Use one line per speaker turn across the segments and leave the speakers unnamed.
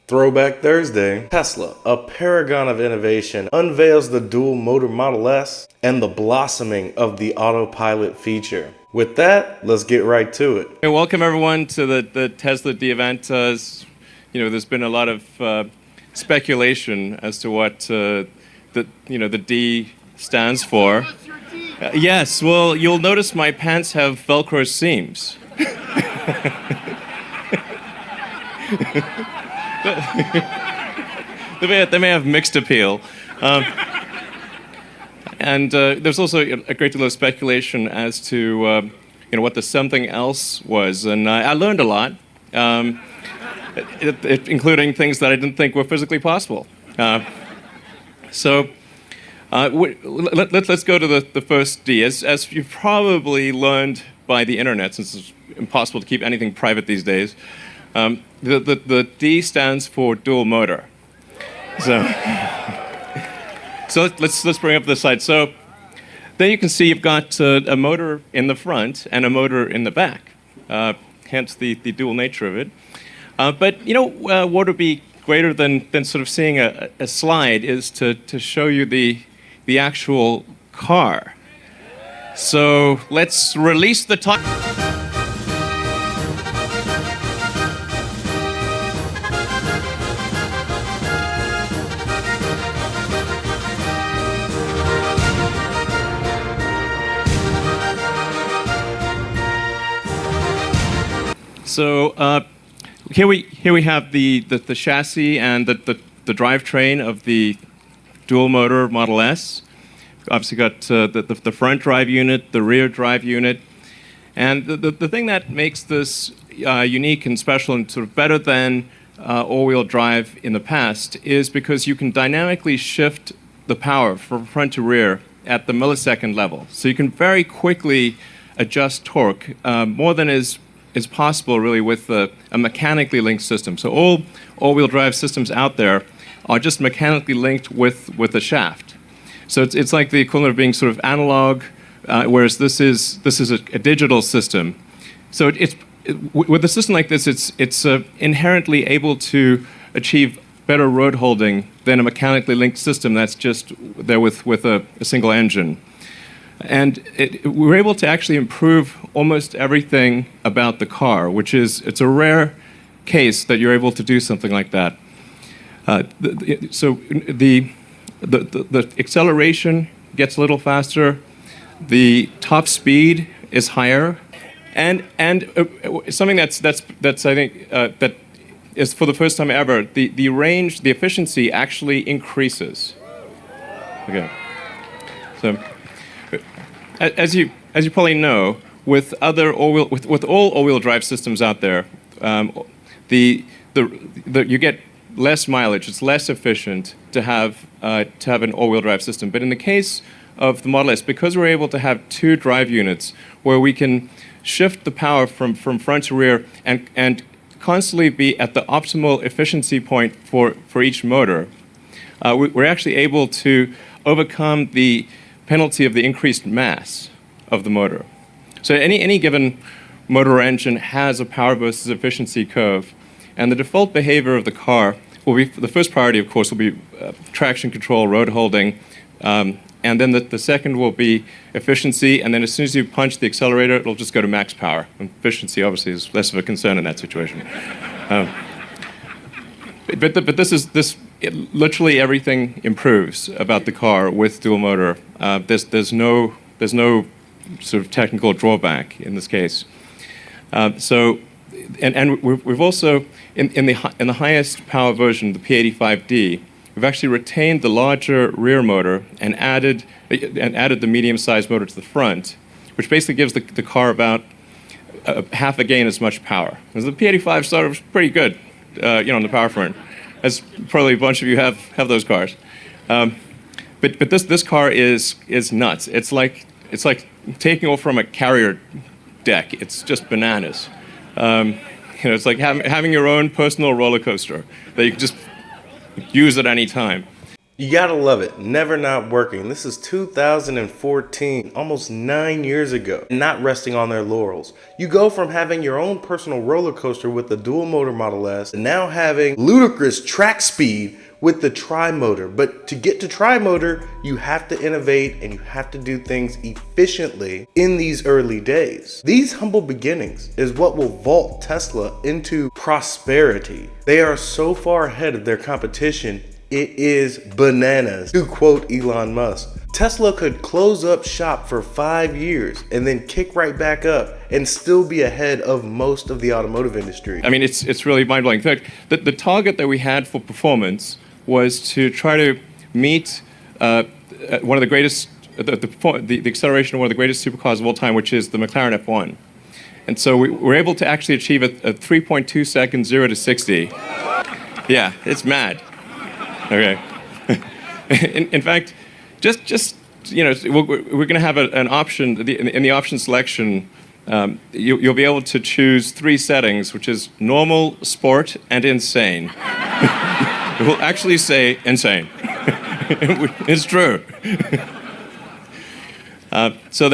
Throwback Thursday, Tesla, a paragon of innovation, unveils the dual motor Model S and the blossoming of the Autopilot feature. With that, let's get right to it.
Hey, welcome everyone to the Tesla D event. There's been a lot of speculation as to what the D stands for. Yes, well, you'll notice my pants have Velcro seams. They may have mixed appeal. And there's also a great deal of speculation as to what the something else was. And I learned a lot, including things that I didn't think were physically possible. Let's go to the first D. As you've probably learned by the internet, since it's impossible to keep anything private these days, the D stands for dual motor. So let's bring up this slide. So there you can see you've got a motor in the front and a motor in the back, hence the dual nature of it. But what would be greater than sort of seeing a slide is to show you the actual car. So let's release the top. So here we have the chassis and the drivetrain of the dual motor Model S. Obviously got the front drive unit, the rear drive unit, and the thing that makes this unique and special and sort of better than all-wheel drive in the past is because you can dynamically shift the power from front to rear at the millisecond level. So you can very quickly adjust torque more than is possible really with a mechanically linked system. So all-wheel drive systems out there are just mechanically linked with the shaft. So it's like the equivalent of being sort of analog, whereas this is a digital system. So with a system like this, it's inherently able to achieve better road holding than a mechanically linked system that's just there with a single engine. And we're able to actually improve almost everything about the car, it's a rare case that you're able to do something like that. So the acceleration gets a little faster, the top speed is higher, and something that's I think that is for the first time ever, the range, the efficiency actually increases. Okay, so. As you probably know, with all all-wheel drive systems out there, you get less mileage. It's less efficient to have an all-wheel drive system. But in the case of the Model S, because we're able to have two drive units where we can shift the power from front to rear and constantly be at the optimal efficiency point for each motor, we're actually able to overcome the penalty of the increased mass of the motor. So any given motor or engine has a power versus efficiency curve, and the default behavior of the car will be, the first priority of course will be traction control, road holding, and then the second will be efficiency, and then as soon as you punch the accelerator, it'll just go to max power. And efficiency obviously is less of a concern in that situation. But literally everything improves about the car with dual motor. There's no sort of technical drawback in this case. We've also in the highest power version, the P85D, we've actually retained the larger rear motor and added the medium-sized motor to the front, which basically gives the car about half again as much power. Because the P85 started was pretty good, on the power front. As probably a bunch of you have those cars, but this car is nuts. It's like taking off from a carrier deck. It's just bananas. It's like having your own personal roller coaster that you can just use at any time.
You gotta love it. Never not working. This is 2014, almost 9 years ago. Not resting on their laurels. You go from having your own personal roller coaster with the dual motor Model S to now having ludicrous track speed with the tri-motor. But to get to tri-motor, you have to innovate and you have to do things efficiently in these early days. These humble beginnings is what will vault Tesla into prosperity. They are so far ahead of their competition, it is bananas, to quote Elon Musk. Tesla could close up shop for 5 years and then kick right back up and still be ahead of most of the automotive industry.
I mean, it's really mind-blowing. In fact, the target that we had for performance was to try to meet one of the greatest, the acceleration of one of the greatest supercars of all time, which is the McLaren F1. And so we were able to actually achieve a 3.2 second 0 to 60. Yeah, it's mad. Okay. In fact, just you know, we're going to have an option in the option selection. You'll be able to choose 3 settings, which is normal, sport, and insane. It will actually say insane. It's true. So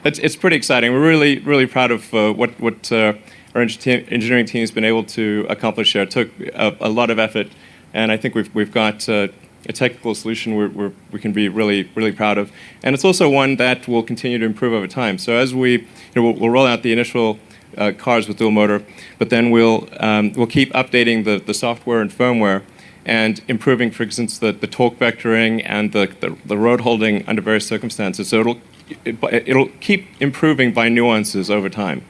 it's pretty exciting. We're really proud of what our engineering team has been able to accomplish here. It took a lot of effort. And I think we've got a technical solution we can be really proud of, and it's also one that will continue to improve over time. So as we'll roll out the initial cars with dual motor, but then we'll keep updating the software and firmware and improving, for instance, the torque vectoring and the road holding under various circumstances. So it'll keep improving by nuances over time.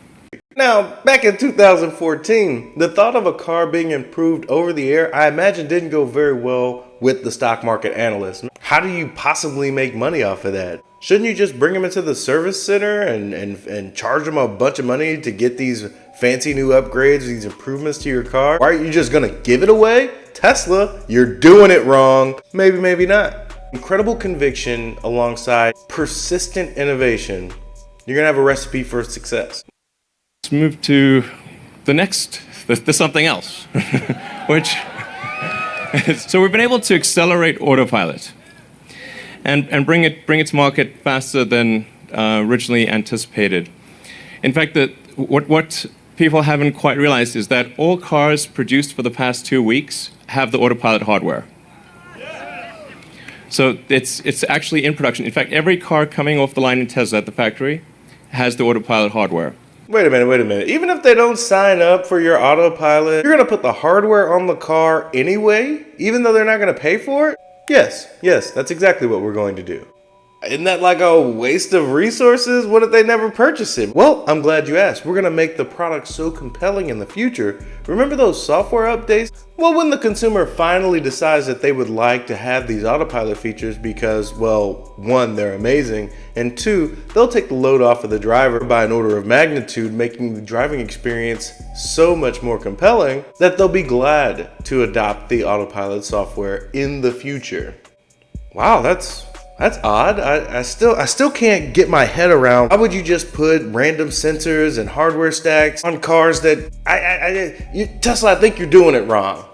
Now, back in 2014, the thought of a car being improved over the air, I imagine didn't go very well with the stock market analysts. How do you possibly make money off of that? Shouldn't you just bring them into the service center and charge them a bunch of money to get these fancy new upgrades, these improvements to your car? Why aren't you just gonna give it away? Tesla, you're doing it wrong. Maybe, maybe not. Incredible conviction alongside persistent innovation. You're gonna have a recipe for success.
Let's move to the something else, which, so we've been able to accelerate Autopilot and bring it to market faster than originally anticipated. In fact, what people haven't quite realized is that all cars produced for the past 2 weeks have the Autopilot hardware. So it's actually in production. In fact, every car coming off the line in Tesla at the factory has the Autopilot hardware.
Wait a minute. Even if they don't sign up for your Autopilot, you're going to put the hardware on the car anyway, even though they're not going to pay for it? Yes, that's exactly what we're going to do. Isn't that like a waste of resources? What if they never purchase it? Well, I'm glad you asked. We're going to make the product so compelling in the future. Remember those software updates? Well, when the consumer finally decides that they would like to have these Autopilot features because, well, 1, they're amazing, and 2, they'll take the load off of the driver by an order of magnitude, making the driving experience so much more compelling that they'll be glad to adopt the Autopilot software in the future. Wow, that's odd. I still can't get my head around. Why would you just put random sensors and hardware stacks on cars that Tesla, I think you're doing it wrong.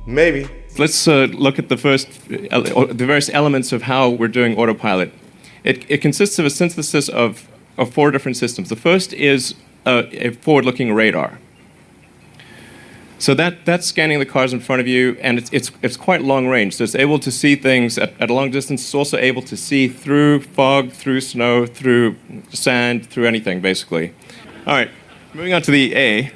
Maybe.
Let's look at the various elements of how we're doing Autopilot. It consists of a synthesis of 4 different systems. The first is a forward-looking radar. So that's scanning the cars in front of you, and it's quite long range. So it's able to see things at a long distance. It's also able to see through fog, through snow, through sand, through anything, basically. All right, moving on to the A.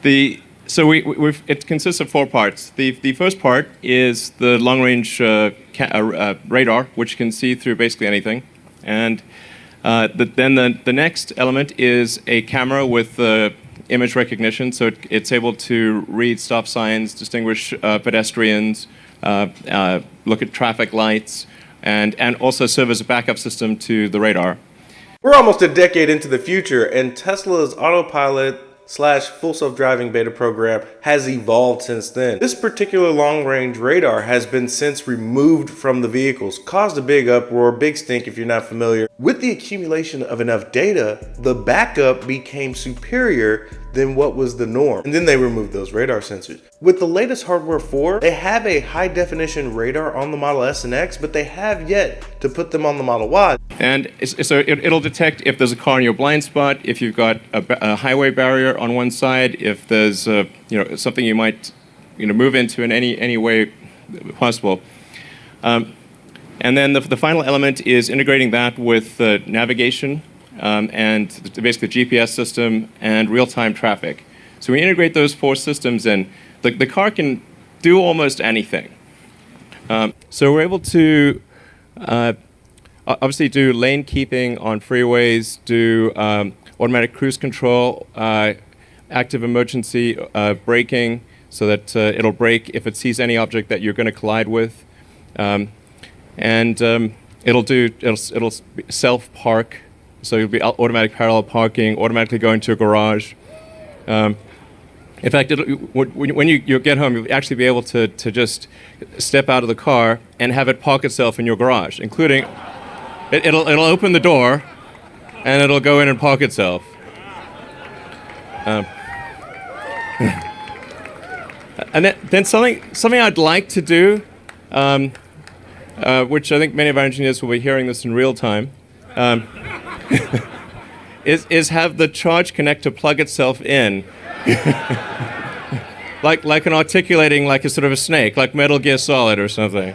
It consists of 4 parts. The first part is the long-range radar, which can see through basically anything, and then the next element is a camera with image recognition, so it's able to read stop signs, distinguish pedestrians, look at traffic lights, and also serve as a backup system to the radar.
We're almost a decade into the future, and Tesla's Autopilot /full self-driving beta program has evolved since then. This particular long-range radar has been since removed from the vehicles, caused a big uproar, big stink if you're not familiar. With the accumulation of enough data, the backup became superior than what was the norm. And then they removed those radar sensors. With the latest hardware 4, they have a high definition radar on the Model S and X, but they have yet to put them on the Model Y.
And so it'll detect if there's a car in your blind spot, if you've got a highway barrier on one side, if there's something you might move into in any way possible. And then the final element is integrating that with navigation and basically the GPS system and real-time traffic. So we integrate those 4 systems in. The car can do almost anything. So we're able to obviously do lane keeping on freeways, do automatic cruise control, active emergency braking, so that it'll brake if it sees any object that you're going to collide with. And it'll self-park, so you'll be automatic parallel parking, automatically go into a garage. In fact, when you get home, you'll actually be able to just step out of the car and have it park itself in your garage, including it'll open the door and it'll go in and park itself. And then something I'd like to do, which I think many of our engineers will be hearing this in real time, is have the charge connector plug itself in, like an articulating, like a sort of a snake, like Metal Gear Solid or something.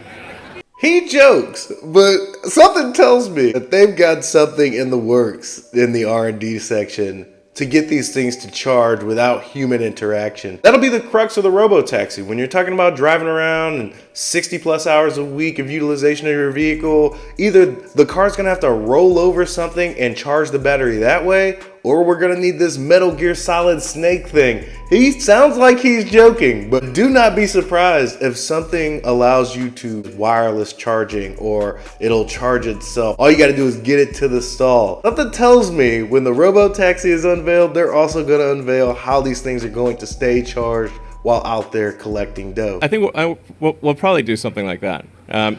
He jokes, but something tells me that they've got something in the works in the R&D section to get these things to charge without human interaction. That'll be the crux of the robo-taxi. When you're talking about driving around and 60 plus hours a week of utilization of your vehicle, either the car's gonna have to roll over something and charge the battery that way, or we're gonna need this Metal Gear Solid snake thing. He sounds like he's joking, but do not be surprised if something allows you to wireless charging or it'll charge itself. All you gotta do is get it to the stall. Something tells me when the robo-taxi is unveiled, they're also gonna unveil how these things are going to stay charged while out there collecting dough.
I think we'll probably do something like that. So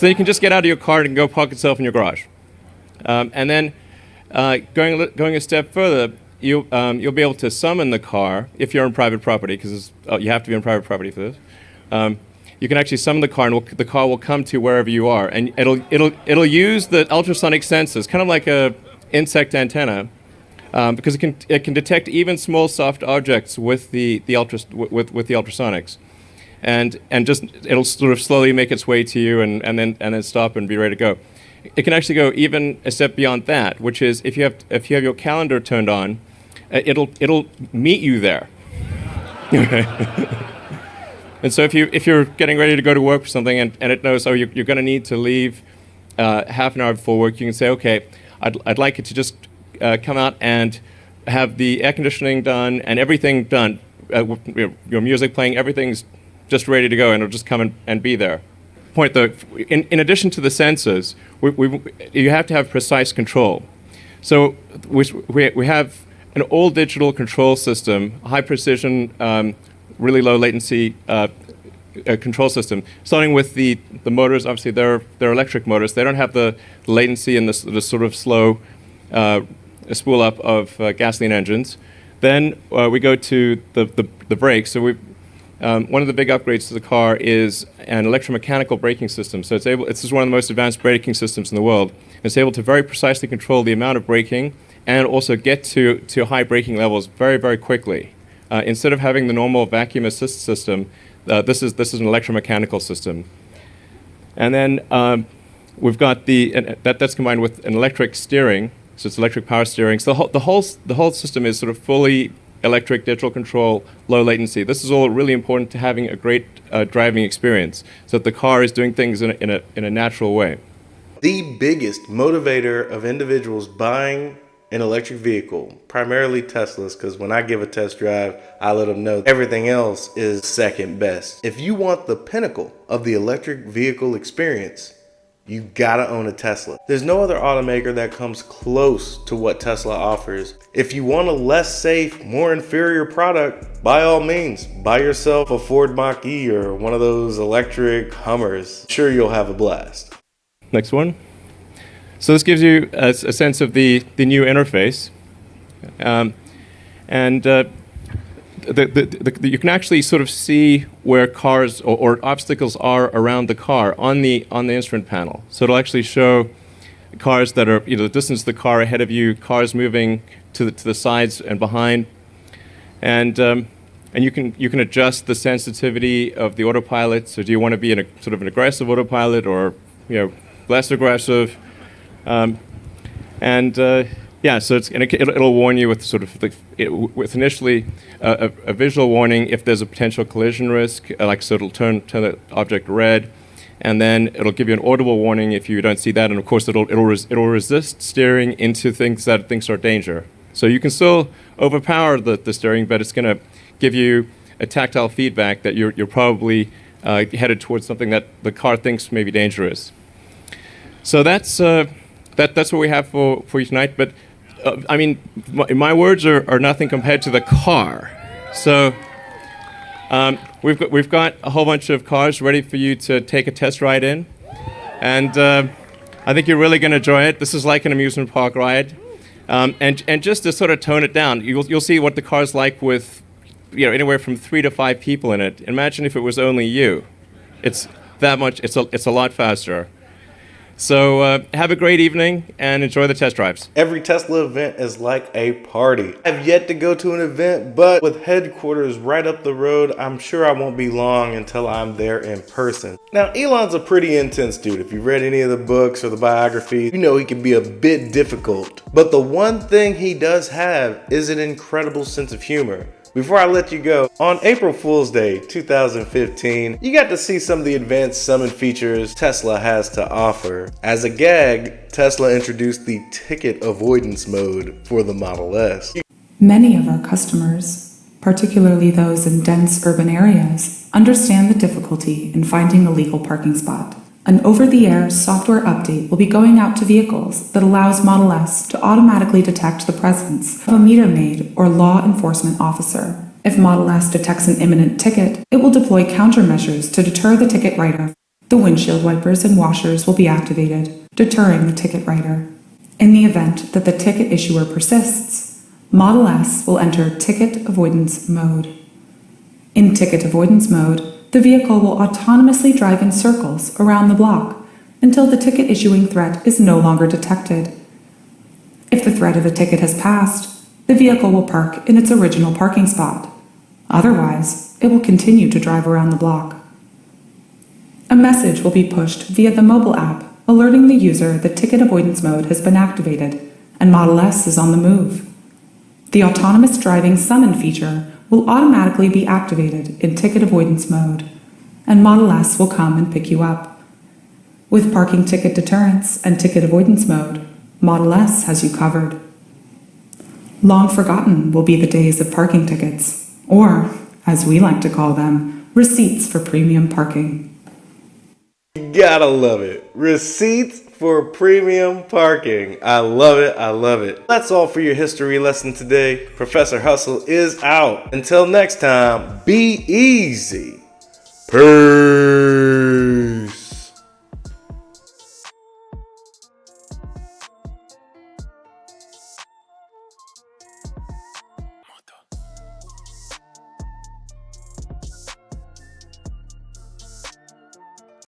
then you can just get out of your car and go park itself in your garage. And then going a step further, you'll be able to summon the car if you're on private property, because you have to be on private property for this. You can actually summon the car, and the car will come to wherever you are, and it'll use the ultrasonic sensors, kind of like a insect antenna, because it can detect even small soft objects with the ultrasonics, and just it'll sort of slowly make its way to you, and then stop and be ready to go. It can actually go even a step beyond that, which is if you have your calendar turned on, it'll meet you there. And so if you're getting ready to go to work for something and it knows, oh, you're going to need to leave half an hour before work, you can say, okay, I'd like it to just come out and have the air conditioning done and everything done, your music playing, everything's just ready to go, and it'll just come and be there. Point though, in addition to the sensors, you have to have precise control. So we have an all-digital control system, high precision, really low latency control system. Starting with the motors, obviously they're electric motors. They don't have the latency and the sort of slow spool up of gasoline engines. Then we go to the brakes. So one of the big upgrades to the car is an electromechanical braking system. So this is one of the most advanced braking systems in the world. It's able to very precisely control the amount of braking and also get to high braking levels very, very quickly. Instead of having the normal vacuum assist system, this is an electromechanical system. And then we've got that's combined with an electric steering, so it's electric power steering. So the whole system is sort of fully electric, digital control, low latency. This is all really important to having a great driving experience, so that the car is doing things in a natural way.
The biggest motivator of individuals buying an electric vehicle, primarily Teslas, because when I give a test drive, I let them know everything else is second best. If you want the pinnacle of the electric vehicle experience, you gotta own a Tesla. There's no other automaker that comes close to what Tesla offers. If you want a less safe, more inferior product, by all means, buy yourself a Ford Mach-E or one of those electric Hummers. Sure, you'll have a blast.
Next one. So this gives you a sense of the new interface. And you can actually sort of see where cars or obstacles are around the car on the instrument panel. So it'll actually show cars that are, the distance of the car ahead of you, cars moving to the sides and behind, and you can adjust the sensitivity of the autopilot. So do you want to be in a sort of an aggressive autopilot or less aggressive? Yeah, so it'll warn you with sort of with initially a visual warning if there's a potential collision risk, so it'll turn the object red, and then it'll give you an audible warning if you don't see that, and of course it'll resist steering into things that it thinks are danger. So you can still overpower the steering, but it's going to give you a tactile feedback that you're probably headed towards something that the car thinks may be dangerous. So that's what we have for you tonight. But I mean, my words are nothing compared to the car. So we've got a whole bunch of cars ready for you to take a test ride in, and I think you're really going to enjoy it. This is like an amusement park ride, and just to sort of tone it down, you'll see what the car's like with anywhere from 3 to 5 people in it. Imagine if it was only you. It's that much. It's a lot faster. So have a great evening and enjoy the test drives.
Every Tesla event is like a party. I've yet to go to an event, but with headquarters right up the road, I'm sure I won't be long until I'm there in person. Now, Elon's a pretty intense dude. If you've read any of the books or the biographies, you know he can be a bit difficult. But the one thing he does have is an incredible sense of humor. Before I let you go, on April Fool's Day 2015, you got to see some of the advanced summon features Tesla has to offer. As a gag, Tesla introduced the ticket avoidance mode for the Model S.
Many of our customers, particularly those in dense urban areas, understand the difficulty in finding a legal parking spot. An over-the-air software update will be going out to vehicles that allows Model S to automatically detect the presence of a meter maid or law enforcement officer. If Model S detects an imminent ticket, it will deploy countermeasures to deter the ticket writer. The windshield wipers and washers will be activated, deterring the ticket writer. In the event that the ticket issuer persists, Model S will enter ticket avoidance mode. In ticket avoidance mode, the vehicle will autonomously drive in circles around the block until the ticket issuing threat is no longer detected. If the threat of a ticket has passed, the vehicle will park in its original parking spot. Otherwise, it will continue to drive around the block. A message will be pushed via the mobile app alerting the user that ticket avoidance mode has been activated and Model S is on the move. The autonomous driving summon feature will automatically be activated in ticket avoidance mode, and Model S will come and pick you up. With parking ticket deterrence and ticket avoidance mode, Model S has you covered. Long forgotten will be the days of parking tickets, or, as we like to call them, receipts for premium parking.
You gotta love it. Receipts for premium parking. I love it. I love it. That's all for your history lesson today. Professor Hustle is out. Until next time, be easy. Peace.